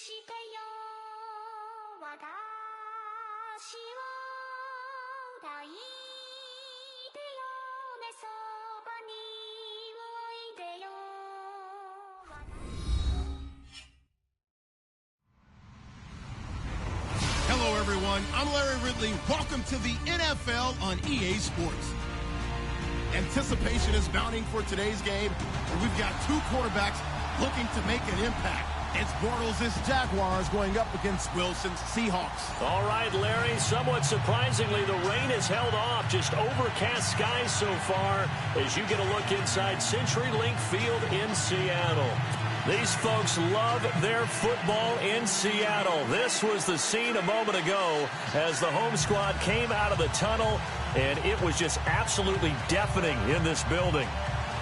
してよ私を抱いてよねそばにおいでよ Hello, everyone. I'm Larry Ridley. Welcome to the NFL on EA Sports. Anticipation is mounting for today's game, and we've got two quarterbacks looking to make an impact. It's Bortles' Jaguars going up against Wilson's Seahawks. All right, Larry, somewhat surprisingly, the rain has held off. Just overcast skies so far as you get a look inside CenturyLink Field in Seattle. These folks love their football in Seattle. This was the scene a moment ago as the home squad came out of the tunnel, and it was just absolutely deafening in this building.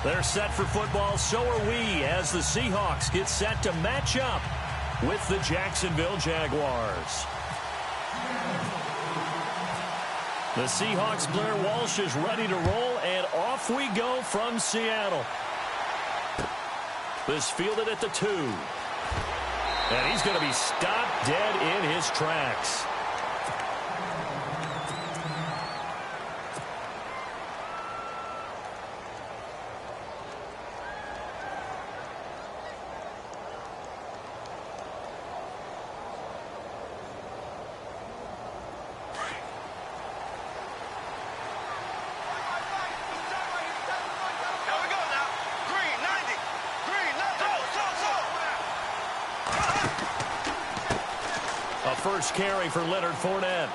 They're set for football, so are we, as the Seahawks get set to match up with the Jacksonville Jaguars. The Seahawks' Blair Walsh is ready to roll, and off we go from Seattle. This fielded at the 2. And he's going to be stopped dead in his tracks. First carry for Leonard Fournette.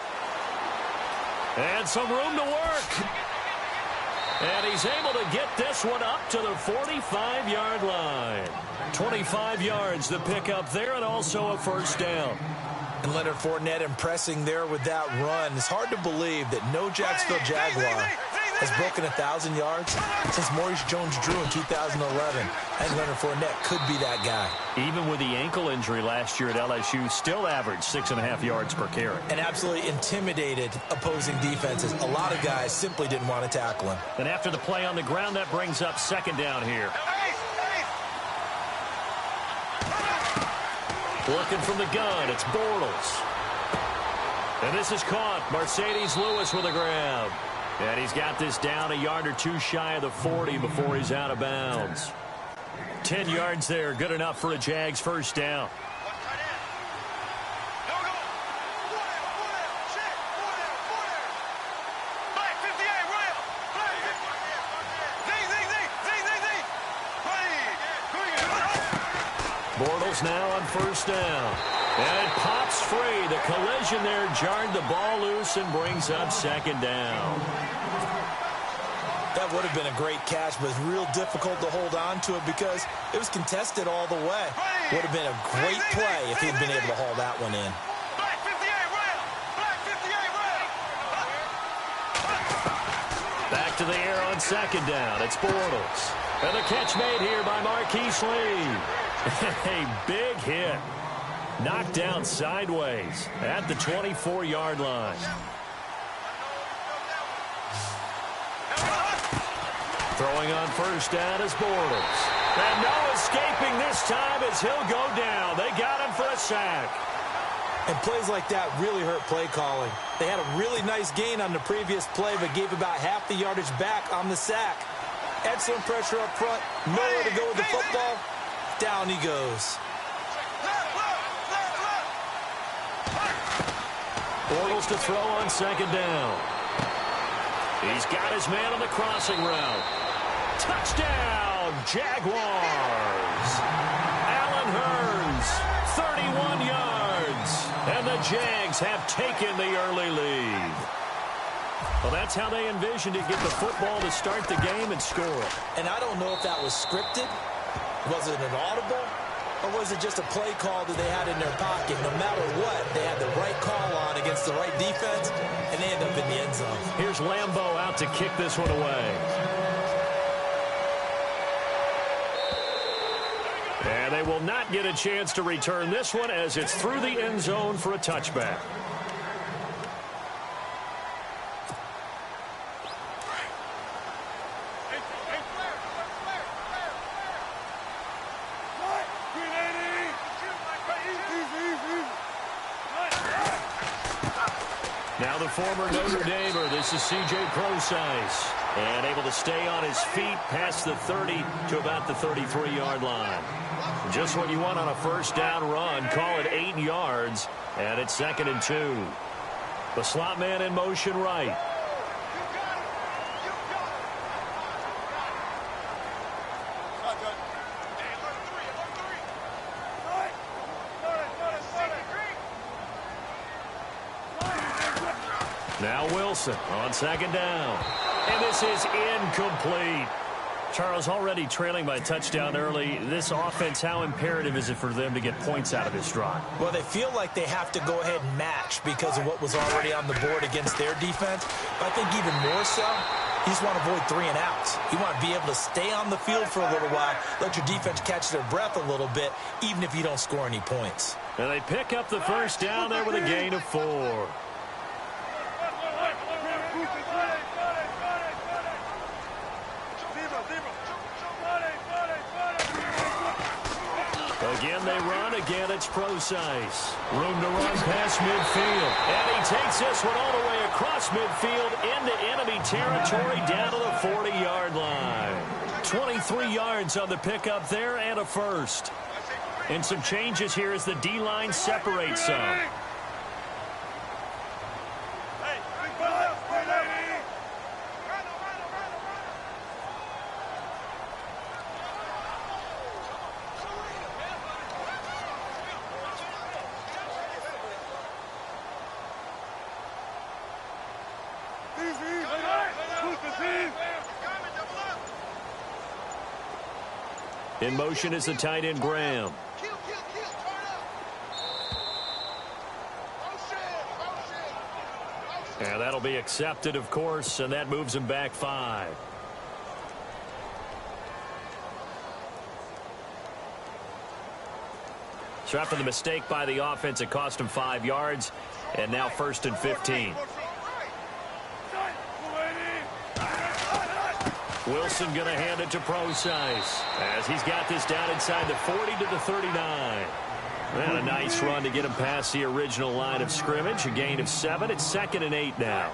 And some room to work. And he's able to get this one up to the 45-yard line. 25 yards the pickup there, and also a first down. And Leonard Fournette impressing there with that run. It's hard to believe that no Jacksonville Jaguar has broken 1,000 yards since Maurice Jones-Drew in 2011. And Leonard Fournette could be that guy. Even with the ankle injury last year at LSU, still averaged 6.5 yards per carry. And absolutely intimidated opposing defenses. A lot of guys simply didn't want to tackle him. And after the play on the ground, that brings up second down here. Working from the gun, it's Bortles. And this is caught. Mercedes Lewis with a grab. And he's got this down a yard or two shy of the 40 before he's out of bounds. 10 yards there, good enough for a Jags first down. Bortles now on first down. And it pops free. The collision there jarred the ball loose and brings up second down. That would have been a great catch, but it's real difficult to hold on to it because it was contested all the way. Would have been a great play if he'd been able to haul that one in. Back to the air on second down. It's Bortles. And the catch made here by Marquise Lee. A big hit. Knocked down sideways at the 24-yard line. Throwing on first down is Bortles. And no escaping this time as he'll go down. They got him for a sack. And plays like that really hurt play calling. They had a really nice gain on the previous play, but gave about half the yardage back on the sack. Excellent pressure up front. Nowhere to go with the football. Down he goes. Bortles to throw on second down. He's got his man on the crossing route. Touchdown, Jaguars. Allen Hurns, 31 yards. And the Jags have taken the early lead. Well, that's how they envisioned it. Get the football to start the game and score. And I don't know if that was scripted. Was it an audible? Or was it just a play call that they had in their pocket? No matter what, they had the right call on against the right defense, and they end up in the end zone. Here's Lambeau out to kick this one away. And they will not get a chance to return this one as it's through the end zone for a touchback. Now the former Notre Damer, this is C.J. Prosise, and able to stay on his feet past the 30 to about the 33-yard line. Just what you want on a first down run. Call it 8 yards, and it's 2nd and 2. The slot man in motion right. Now Wilson on 2nd down. And this is incomplete. Charles, already trailing by a touchdown early. This offense, how imperative is it for them to get points out of this drive? Well, they feel like they have to go ahead and match because of what was already on the board against their defense. But I think even more so, you just want to avoid 3 and outs. You want to be able to stay on the field for a little while, let your defense catch their breath a little bit, even if you don't score any points. And they pick up the first down there with a gain of 4. Again, they run. Again, it's Prosise. Room to run past midfield. And he takes this one all the way across midfield into enemy territory down to the 40-yard line. 23 yards on the pickup there and a first. And some changes here as the D-line separates some. In motion is the tight end, Graham. And that'll be accepted, of course, and that moves him back 5. So after the mistake by the offense, it cost him 5 yards, and now 1st and 15. Wilson going to hand it to Prosise as he's got this down inside the 40 to the 39. And a nice run to get him past the original line of scrimmage. A gain of 7. It's 2nd and 8 now.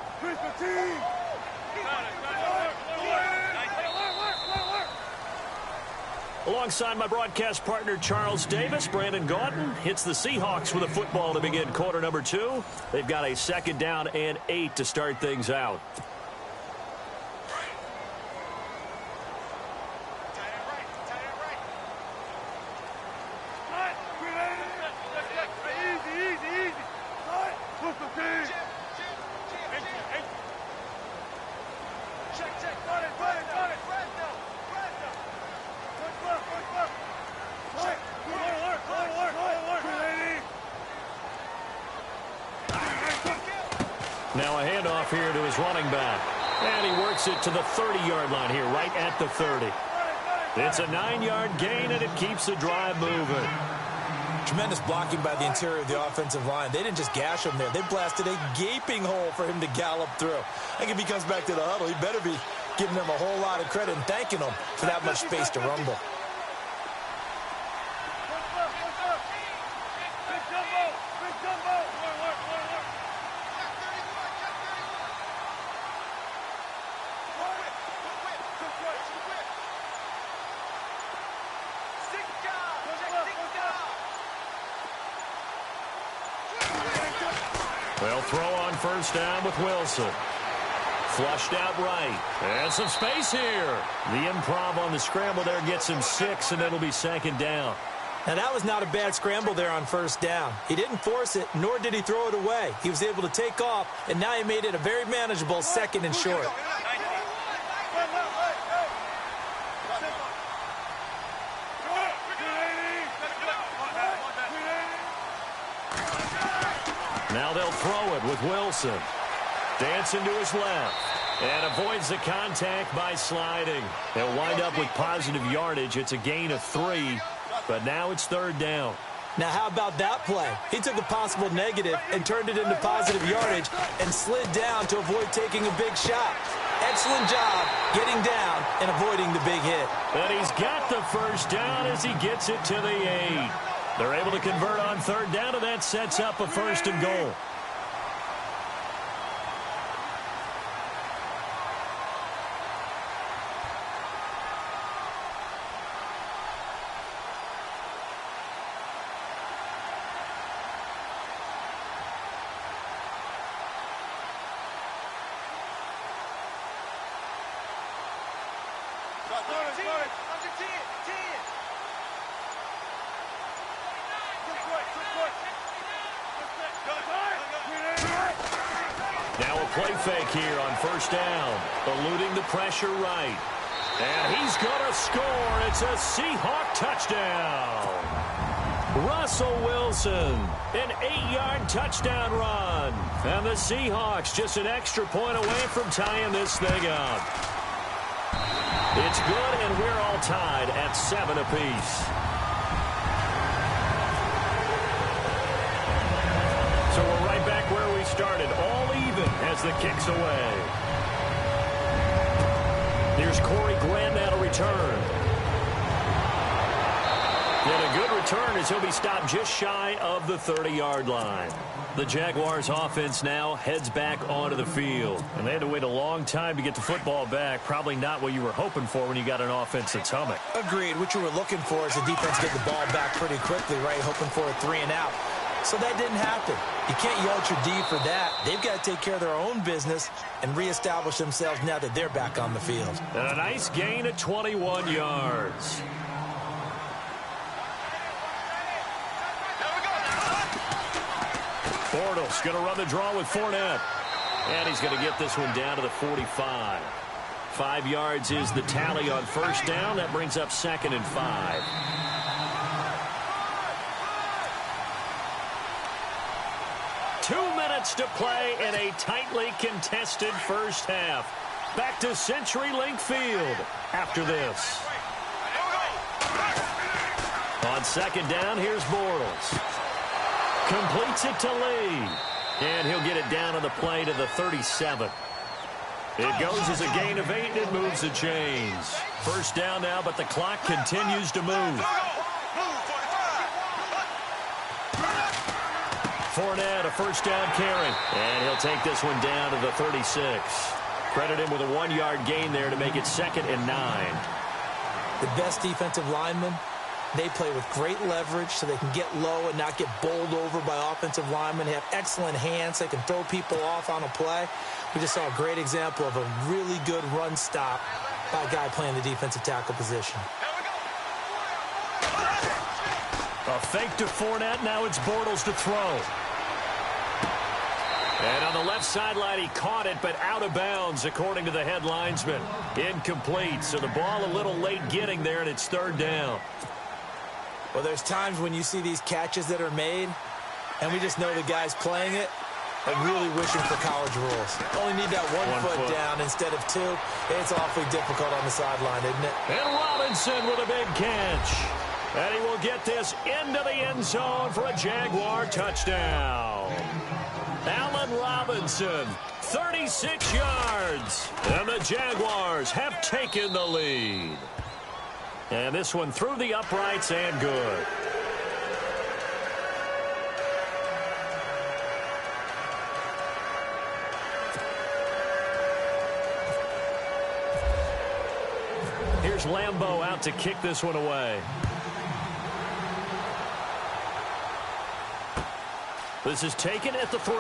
Alongside my broadcast partner, Charles Davis, Brandon Gaudin hits the Seahawks with a football to begin quarter number 2. They've got a 2nd down and 8 to start things out. Now a handoff here to his running back. And he works it to the 30-yard line here, right at the 30. It's a 9-yard gain, and it keeps the drive moving. Tremendous blocking by the interior of the offensive line. They didn't just gash him there. They blasted a gaping hole for him to gallop through. I think if he comes back to the huddle, he better be giving them a whole lot of credit and thanking them for that much space to rumble. They'll throw on first down with Wilson. Flushed out right. And some space here. The improv on the scramble there gets him 6, and it'll be 2nd down. Now, that was not a bad scramble there on first down. He didn't force it, nor did he throw it away. He was able to take off, and now he made it a very manageable 2nd and short. Now they'll throw it with Wilson. Dancing to his left. And avoids the contact by sliding. They'll wind up with positive yardage. It's a gain of 3, but now it's 3rd down. Now, how about that play? He took a possible negative and turned it into positive yardage and slid down to avoid taking a big shot. Excellent job getting down and avoiding the big hit. And he's got the first down as he gets it to the 8. They're able to convert on 3rd down, and that sets up a 1st and goal. Now a play fake here on first down, eluding the pressure right. And he's going to score. It's a Seahawk touchdown. Russell Wilson, an 8-yard touchdown run. And the Seahawks just an extra point away from tying this thing up. It's good, and we're all tied at 7 apiece. So we're right back where we started, all even as the kick's away. Here's Corey Grant now to return. And a good return as he'll be stopped just shy of the 30-yard line. The Jaguars offense now heads back onto the field. And they had to wait a long time to get the football back. Probably not what you were hoping for when you got an offense that's humming. Agreed. What you were looking for is the defense get the ball back pretty quickly, right? Hoping for a 3-and-out. So that didn't happen. You can't yell at your D for that. They've got to take care of their own business and reestablish themselves now that they're back on the field. And a nice gain of 21 yards. Bortles going to run the draw with Fournette. And he's going to get this one down to the 45. 5 yards is the tally on first down. That brings up 2nd and 5. To play in a tightly contested first half. Back to CenturyLink Field after this. On 2nd down, here's Bortles. Completes it to Lee. And he'll get it down on the play to the 37. It goes as a gain of 8 and moves the chains. First down now, but the clock continues to move. Fournette, a first down carry. And he'll take this one down to the 36. Credit him with a 1-yard gain there to make it 2nd and 9. The best defensive linemen, they play with great leverage so they can get low and not get bowled over by offensive linemen. They have excellent hands. They can throw people off on a play. We just saw a great example of a really good run stop by a guy playing the defensive tackle position. A fake to Fournette. Now it's Bortles to throw. And on the left sideline, he caught it, but out of bounds, according to the head linesman. Incomplete, so the ball a little late getting there, and it's 3rd down. Well, there's times when you see these catches that are made, and we just know the guys playing it are really wishing for college rules. Only need that one foot down instead of 2. It's awfully difficult on the sideline, isn't it? And Robinson with a big catch. And he will get this into the end zone for a Jaguar touchdown. Allen Robinson, 36 yards. And the Jaguars have taken the lead. And this one through the uprights and good. Here's Lambeau out to kick this one away. This is taken at the 3.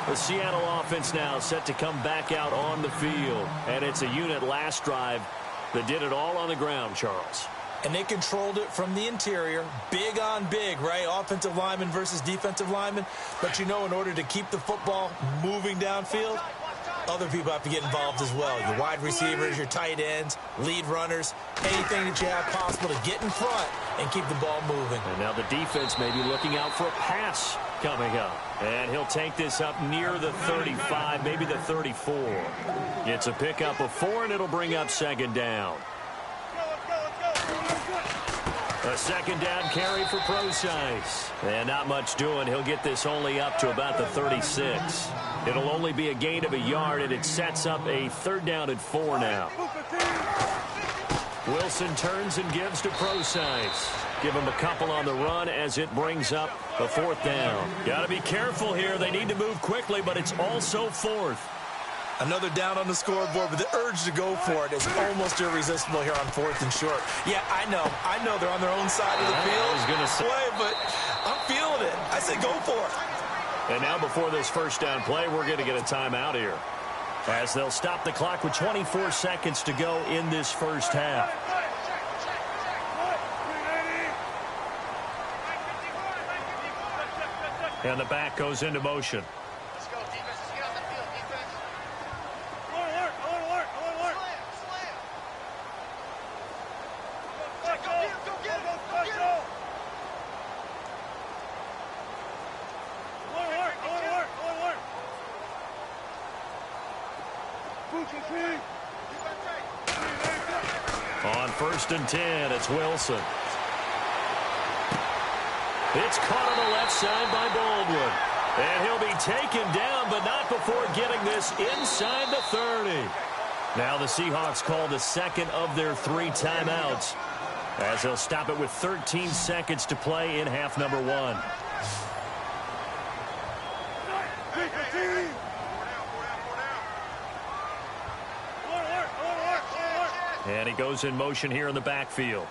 The Seattle offense now set to come back out on the field. And it's a unit last drive that did it all on the ground, Charles. And they controlled it from the interior. Big on big, right? Offensive lineman versus defensive lineman. But you know, in order to keep the football moving downfield, other people have to get involved as well. Your wide receivers, your tight ends, lead runners, anything that you have possible to get in front and keep the ball moving. And now the defense may be looking out for a pass coming up. And he'll take this up near the 35, maybe the 34. It's a pickup of 4, and it'll bring up 2nd down. A 2nd down carry for Procise. And not much doing. He'll get this only up to about the 36. It'll only be a gain of 1 yard, and it sets up a 3rd down and 4 now. Wilson turns and gives to Procise. Give him a couple on the run as it brings up a 4th down. Got to be careful here. They need to move quickly, but it's also 4th. Another down on the scoreboard, but the urge to go for it is almost irresistible here on 4th and short. Yeah, I know they're on their own side of the field. I was going to say, but I'm feeling it. I said go for it. And now before this first down play, we're going to get a timeout here, as they'll stop the clock with 24 seconds to go in this first half. And the back goes into motion. Let's go, defense. Let's get on the field, defense. I want to work. Go get him. On 1st and 10, it's Wilson. It's caught on the left side by Baldwin. And he'll be taken down, but not before getting this inside the 30. Now the Seahawks call the second of their 3 timeouts, as they'll stop it with 13 seconds to play in half number 1. And he goes in motion here in the backfield.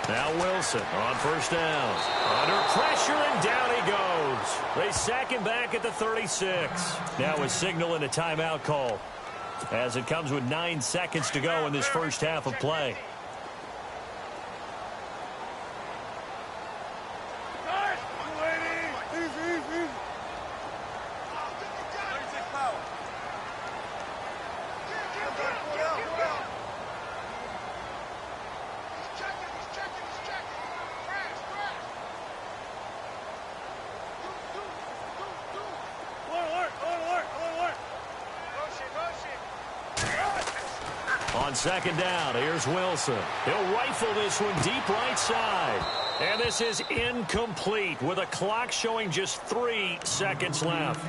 Now Wilson on 1st down. Under pressure, and down he goes. They sack him back at the 36. Now a signal and a timeout call, as it comes with 9 seconds to go in this first half of play. On 2nd down, here's Wilson. He'll rifle this one deep right side. And this is incomplete with a clock showing just 3 seconds left.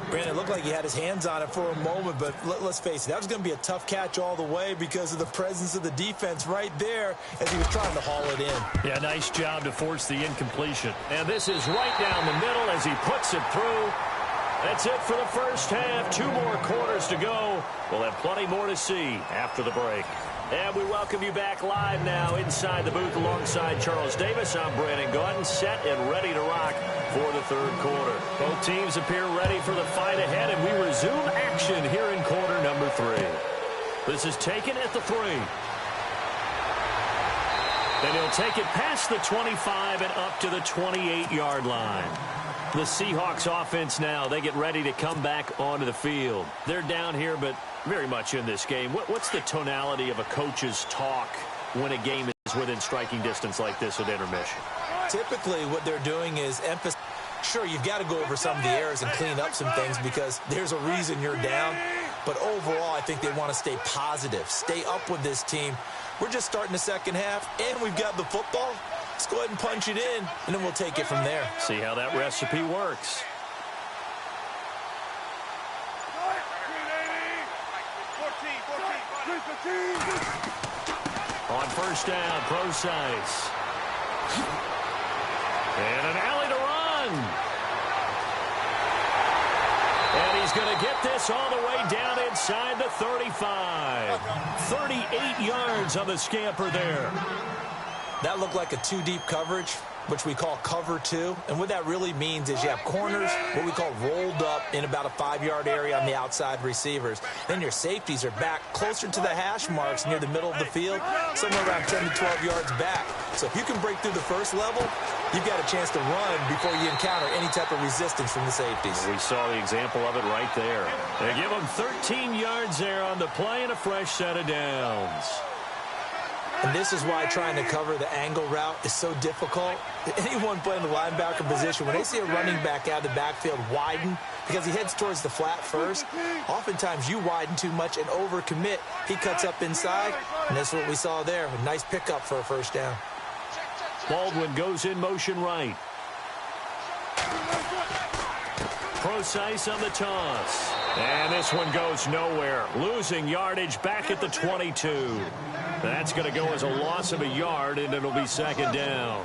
Brandon, it looked like he had his hands on it for a moment, but let's face it, that was going to be a tough catch all the way because of the presence of the defense right there as he was trying to haul it in. Yeah, nice job to force the incompletion. And this is right down the middle as he puts it through. That's it for the first half. 2 more quarters to go. We'll have plenty more to see after the break. And we welcome you back live now inside the booth alongside Charles Davis. I'm Brandon Gaudin, set and ready to rock for the 3rd quarter. Both teams appear ready for the fight ahead, and we resume action here in quarter number 3. This is taken at the 3. And he'll take it past the 25 and up to the 28-yard line. The Seahawks offense now, they get ready to come back onto the field. They're down here, but very much in this game. What's the tonality of a coach's talk when a game is within striking distance like this at intermission? Typically, what they're doing is emphasize. Sure, you've got to go over some of the errors and clean up some things because there's a reason you're down. But overall, I think they want to stay positive, stay up with this team. We're just starting the second half, and we've got the football. Let's go ahead and punch it in, and then we'll take it from there. See how that recipe works. On 1st down, Procise. And an alley to run. And he's going to get this all the way down inside the 35. 38 yards on the scamper there. That looked like a 2-deep coverage, which we call cover 2. And what that really means is you have corners, what we call rolled up in about a 5-yard area on the outside receivers. Then your safeties are back closer to the hash marks near the middle of the field, somewhere around 10 to 12 yards back. So if you can break through the first level, you've got a chance to run before you encounter any type of resistance from the safeties. We saw the example of it right there. They give them 13 yards there on the play and a fresh set of downs. And this is why trying to cover the angle route is so difficult. Anyone playing the linebacker position, when they see a running back out of the backfield widen, because he heads towards the flat first, oftentimes you widen too much and overcommit. He cuts up inside, and that's what we saw there. A nice pickup for a first down. Baldwin goes in motion right. Procise on the toss. And this one goes nowhere. Losing yardage back at the 22. That's going to go as a loss of a yard, and it'll be second down.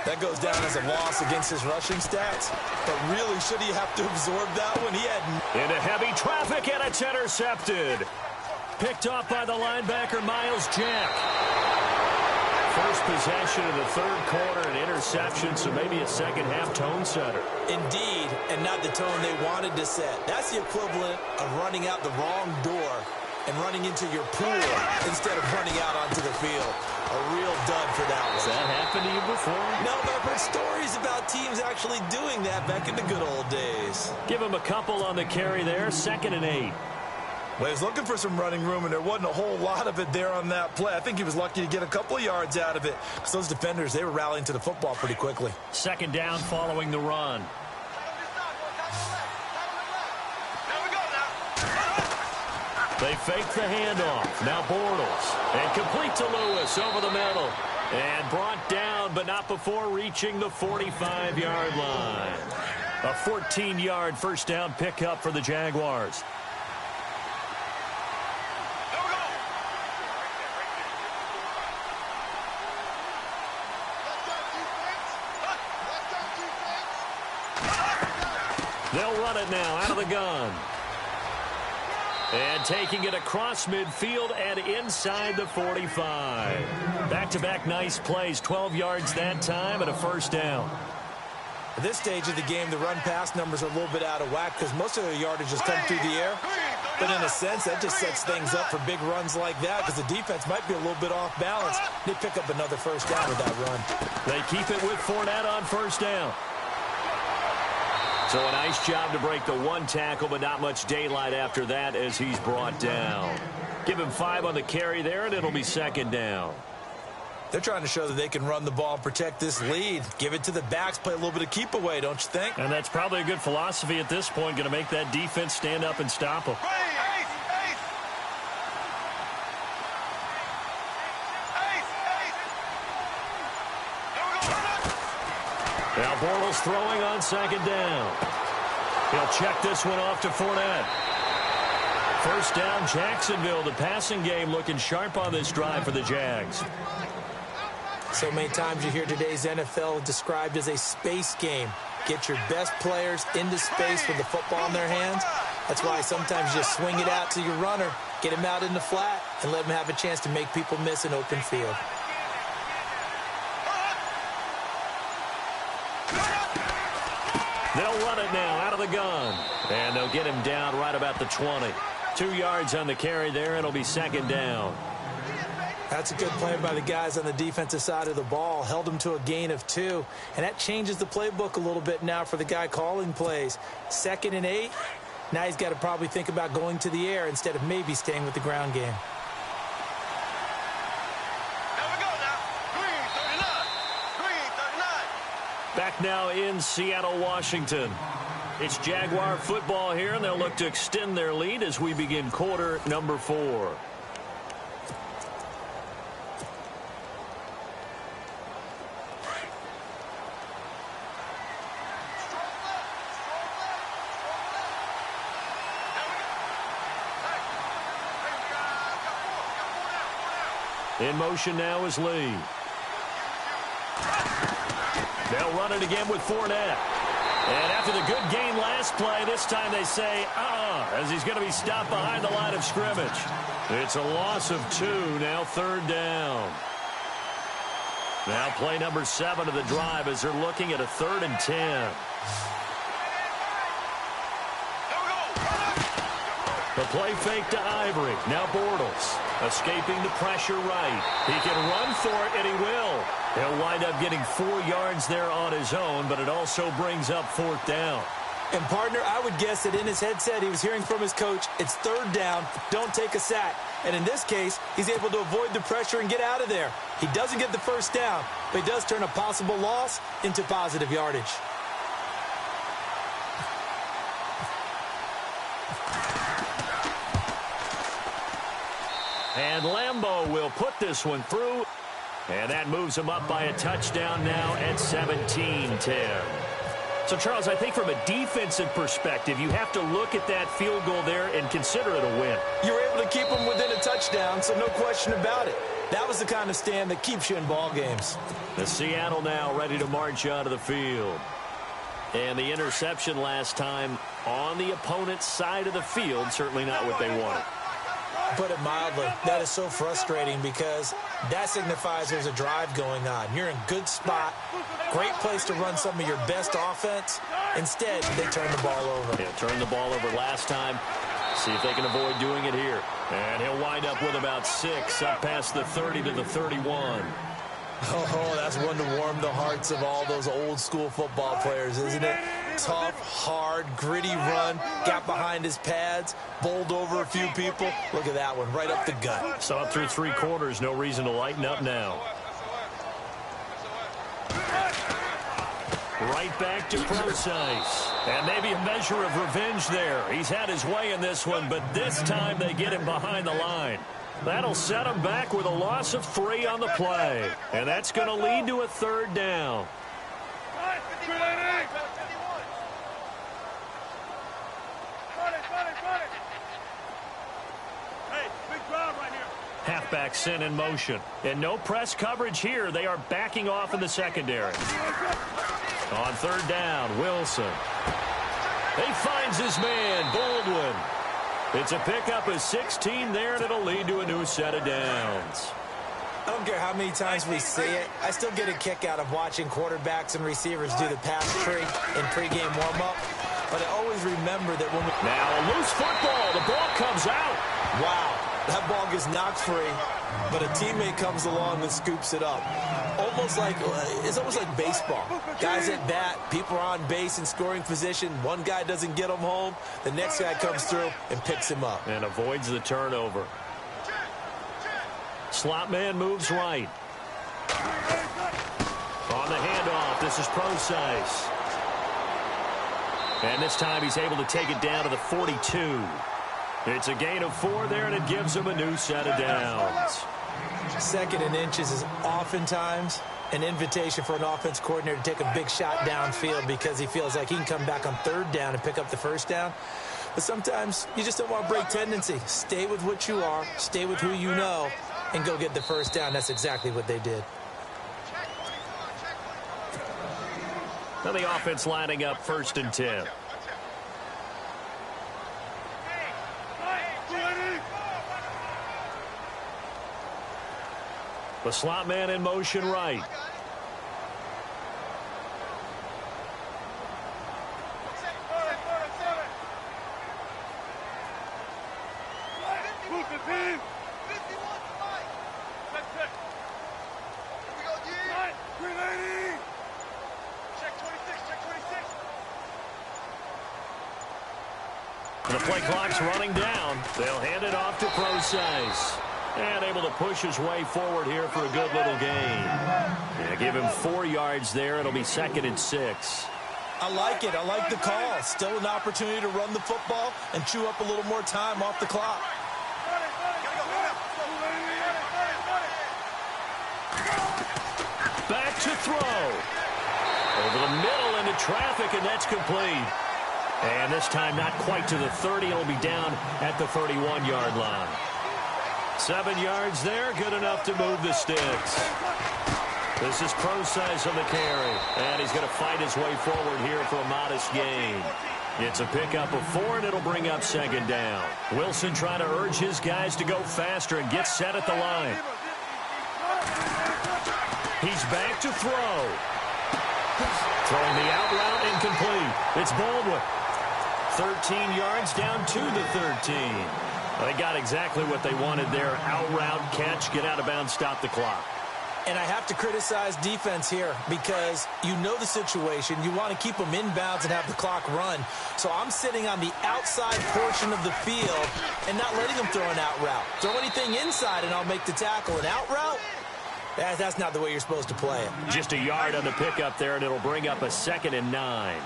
That goes down as a loss against his rushing stats. But really, should he have to absorb that one? He had... Into heavy traffic, and it's intercepted. Picked off by the linebacker, Miles Jack. First possession of the third quarter, an interception, so maybe a second-half tone setter. Indeed, and not the tone they wanted to set. That's the equivalent of running out the wrong door and running into your pool instead of running out onto the field. A real dud for that one. Has that happened to you before? No, but I've heard stories about teams actually doing that back in the good old days. Give him a couple on the carry there, 2nd and 8. Well, he was looking for some running room, and there wasn't a whole lot of it there on that play. I think he was lucky to get a couple of yards out of it because those defenders, they were rallying to the football pretty quickly. Second down following the run. They fake the handoff. Now Bortles. And complete to Lewis over the middle. And brought down, but not before reaching the 45-yard line. A 14-yard first down pickup for the Jaguars. They'll run it now out of the gun. And taking it across midfield and inside the 45. Back-to-back nice plays, 12 yards that time and a first down. At this stage of the game, the run-pass numbers are a little bit out of whack because most of their yardage has come through the air. But in a sense, that just sets things up for big runs like that because the defense might be a little bit off balance. They pick up another first down with that run. They keep it with Fournette on first down. So a nice job to break the one tackle, but not much daylight after that as he's brought down. Give him 5 on the carry there, and it'll be second down. They're trying to show that they can run the ball, protect this lead. Give it to the backs, play a little bit of keep away, don't you think? And that's probably a good philosophy at this point, going to make that defense stand up and stop them. Now Bortles throwing on second down. He'll check this one off to Fournette. First down, Jacksonville. The passing game looking sharp on this drive for the Jags. So many times you hear today's NFL described as a space game. Get your best players into space with the football in their hands. That's why sometimes you just swing it out to your runner, get him out in the flat, and let him have a chance to make people miss an open field. They'll run it now out of the gun. And they'll get him down right about the 20. 2 yards on the carry there. It'll be second down. That's a good play by the guys on the defensive side of the ball. Held him to a gain of 2. And that changes the playbook a little bit now for the guy calling plays. 2nd and 8. Now he's got to probably think about going to the air instead of maybe staying with the ground game. Back now in Seattle, Washington. It's Jaguar football here, and they'll look to extend their lead as we begin quarter number 4. In motion now is Lee. They'll run it again with Fournette. And after the good gain last play, this time they say, as he's going to be stopped behind the line of scrimmage. It's a loss of 2, now third down. Now play number 7 of the drive as they're looking at a 3rd and 10. The play fake to Ivory. Now Bortles escaping the pressure right. He can run for it, and he will. He'll wind up getting 4 yards there on his own, but it also brings up 4th down. And, partner, I would guess that in his headset he was hearing from his coach, it's 3rd down, don't take a sack. And in this case, he's able to avoid the pressure and get out of there. He doesn't get the first down, but he does turn a possible loss into positive yardage. And Lambeau will put this one through. And that moves him up by a touchdown now at 17-10. So, Charles, I think from a defensive perspective, you have to look at that field goal there and consider it a win. You were able to keep them within a touchdown, so no question about it. That was the kind of stand that keeps you in ball games. The Seattle now ready to march out of the field. And the interception last time on the opponent's side of the field, certainly not what they wanted. Put it mildly, that is so frustrating because that signifies there's a drive going on. You're in good spot, great place to run some of your best offense. Instead, they turn the ball over. Yeah, turned the ball over last time. See if they can avoid doing it here. And he'll wind up with about 6 up past the 30 to the 31. Oh, that's one to warm the hearts of all those old school football players, isn't it? Tough, hard, gritty run, got behind his pads, bowled over a few people. Look at that one, right up the gut. So up through 3 quarters, no reason to lighten up now. Right back to Procise. And maybe a measure of revenge there. He's had his way in this one, but this time they get him behind the line. That'll set him back with a loss of 3 on the play. And that's going to lead to a 3rd down. Halfback sent in motion. And no press coverage here. They are backing off in the secondary. On 3rd down, Wilson. He finds his man, Baldwin. It's a pickup of 16 there, and it'll lead to a new set of downs. I don't care how many times we see it. I still get a kick out of watching quarterbacks and receivers do the pass tree in pregame warm-up. But I always remember that when we... Now a loose football. The ball comes out. Wow, that ball gets knocked free, but a teammate comes along and scoops it up. It's almost like baseball. Guys at bat, people are on base in scoring position. One guy doesn't get him home. The next guy comes through and picks him up. And avoids the turnover. Slot man moves right. On the handoff, this is Procise. And this time he's able to take it down to the 42. It's a gain of 4 there, and it gives him a new set of downs. 2nd and inches is oftentimes an invitation for an offense coordinator to take a big shot downfield because he feels like he can come back on 3rd down and pick up the 1st down. But sometimes you just don't want to break tendency. Stay with what you are, stay with who you know, and go get the 1st down. That's exactly what they did. Now the offense lining up 1st and 10. The slot man in motion right. The play clock's running down. They'll hand it off to Procise. And able to push his way forward here for a good little gain. Yeah, give him 4 yards there. It'll be 2nd and 6. I like it. I like the call. Still an opportunity to run the football and chew up a little more time off the clock. Back to throw. Over the middle into traffic, and that's complete. And this time not quite to the 30. It'll be down at the 31-yard line. 7 yards there, good enough to move the sticks. This is Procise on the carry, and he's going to fight his way forward here for a modest gain. It's a pickup of 4, and it'll bring up 2nd down. Wilson trying to urge his guys to go faster and get set at the line. He's back to throw. Throwing the out route incomplete. It's Baldwin. 13 yards down to the 13. They got exactly what they wanted there. Out route, catch, get out of bounds, stop the clock. And I have to criticize defense here because you know the situation. You want to keep them inbounds and have the clock run. So I'm sitting on the outside portion of the field and not letting them throw an out route. Throw anything inside and I'll make the tackle. An out route? That's not the way you're supposed to play it. Just a yard on the pickup there, and it'll bring up a 2nd and 9.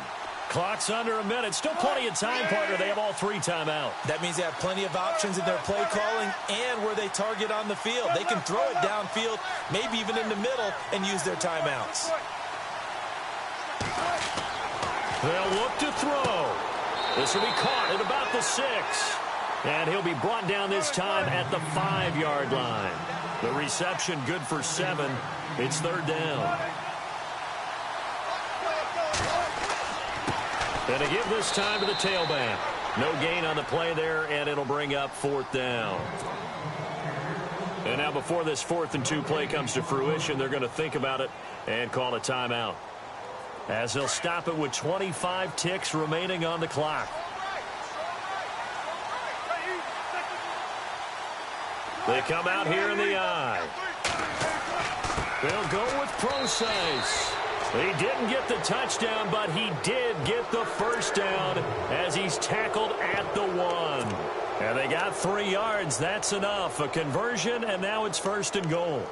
Clock's under a minute. Still plenty of time, partner. They have all 3 timeouts. That means they have plenty of options in their play calling and where they target on the field. They can throw it downfield, maybe even in the middle, and use their timeouts. They'll look to throw. This will be caught at about the 6. And he'll be brought down this time at the 5-yard line. The reception good for 7. It's 3rd down. And to give this time to the tailback. No gain on the play there, and it'll bring up 4th down. And now before this 4th and 2 play comes to fruition, they're going to think about it and call a timeout, as they'll stop it with 25 ticks remaining on the clock. They come out here in the eye. They'll go with Procise. He didn't get the touchdown, but he did get the first down as he's tackled at the 1. And they got 3 yards. That's enough. A conversion, and now it's 1st and goal.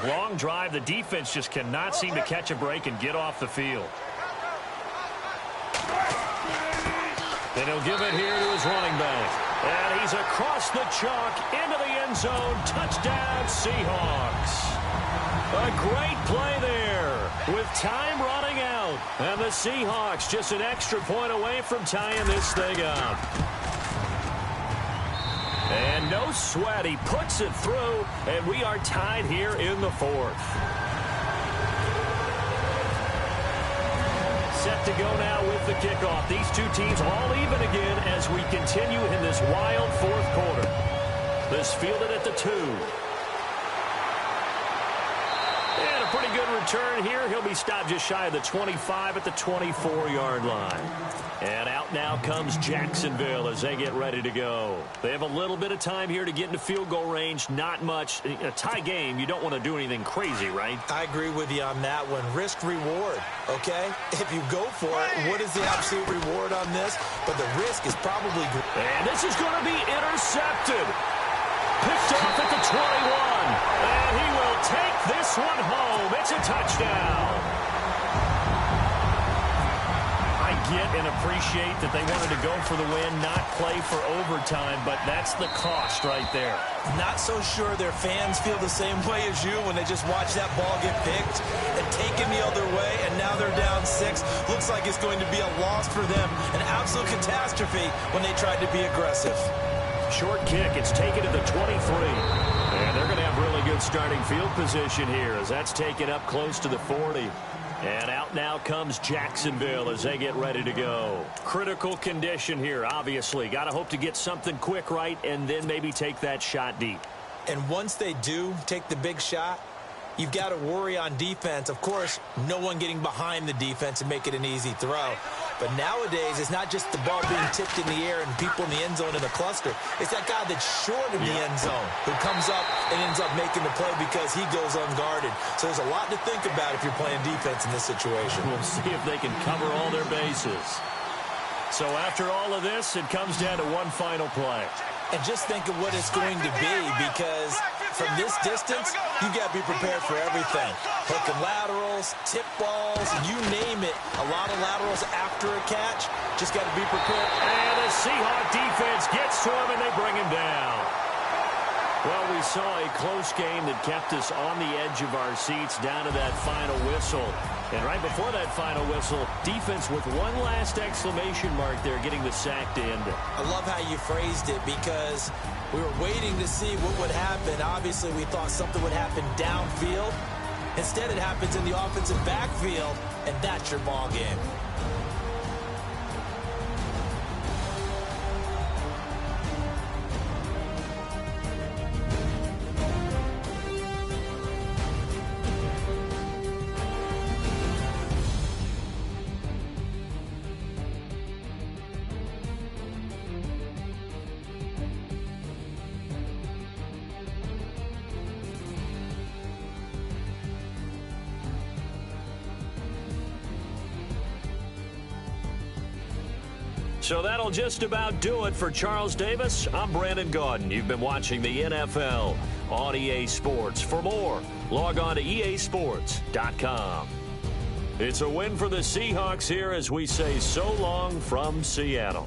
Long drive. The defense just cannot seem to catch a break and get off the field. And he'll give it here to his running back. And he's across the chalk into the end zone. Touchdown, Seahawks. A great play there with time running out. And the Seahawks just an extra point away from tying this thing up. And no sweat. He puts it through, and we are tied here in the 4th. Set to go now with the kickoff. These two teams all even again as we continue in this wild 4th quarter. This fielded at the 2. And a pretty good return here. He'll be stopped just shy of the 25 at the 24-yard line. And out now comes Jacksonville as they get ready to go. They have a little bit of time here to get into field goal range. Not much. In a tie game, you don't want to do anything crazy, right? I agree with you on that one. Risk-reward, okay? If you go for it, what is the absolute reward on this? But the risk is probably good. And this is going to be intercepted. Picked off at the 21. And he will take this one home. It's a touchdown. I get and appreciate that they wanted to go for the win, not play for overtime, but that's the cost right there. Not so sure their fans feel the same way as you when they just watch that ball get picked and taken the other way, and now they're down 6. Looks like it's going to be a loss for them, an absolute catastrophe when they tried to be aggressive. Short kick. It's taken to the 23. And they're going to have really good starting field position here as that's taken up close to the 40. And out now comes Jacksonville as they get ready to go. Critical condition here, obviously. Got to hope to get something quick right and then maybe take that shot deep. And once they do take the big shot, you've got to worry on defense. Of course, no one getting behind the defense and make it an easy throw. But nowadays, it's not just the ball being tipped in the air and people in the end zone in a cluster. It's that guy that's short of the end zone who comes up and ends up making the play because he goes unguarded. So there's a lot to think about if you're playing defense in this situation. We'll see if they can cover all their bases. So after all of this, it comes down to one final play. And just think of what it's going to be, because from this distance, you've got to be prepared for everything. Hook and laterals, tip balls, you name it. A lot of laterals after a catch. Just got to be prepared. And the Seahawk defense gets to him, and they bring him down. Well, we saw a close game that kept us on the edge of our seats down to that final whistle. And right before that final whistle, defense with one last exclamation mark there, getting the sack to end it. I love how you phrased it, because we were waiting to see what would happen. Obviously, we thought something would happen downfield. Instead, it happens in the offensive backfield, and that's your ball game. So that'll just about do it for Charles Davis. I'm Brandon Gaudin. You've been watching the NFL on EA Sports. For more, log on to easports.com. It's a win for the Seahawks here as we say so long from Seattle.